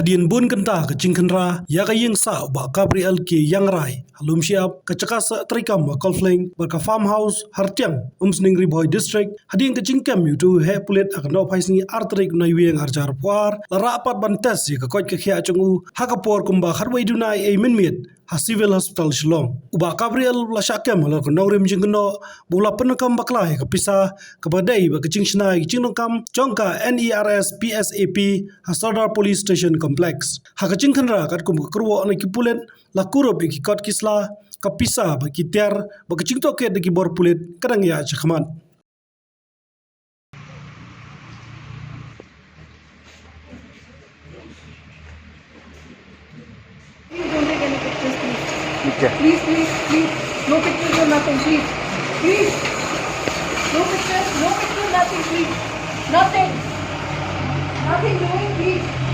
Hadien bun kynta ke jingkhynra ya ka ying sa ba Gabriel ki yang rai halum siap ke cakasa trikam ba kolfling ba ka farmhouse hartiang umsning riboy district hadien ke jingkem yutu he pulit akno paisni artrik na wieng arjar puar la rapat bantes ya ka koj ke khia chungu ha ka por kumba kharwai dunai e minmiet ha civil hospital Shillong uba Gabriel la syakem la ko nawrim jingno bula penekam bakla ya ka pisa ka badai ba ke jingshnai jingnokam jongka NERS PSAP Hasodar Police Station Complex. Haka jingkhynra kat kum Kyrwoh na ki pulit la kurup ki kot kisla ka pisa ba ki Atiar ba ki jingtok ke de ki bor pulit kadang ya chakman. Please don't take any pictures, please. Okay. Please. No pictures or nothing, please. Please. No pictures, nothing, please. Nothing doing, please.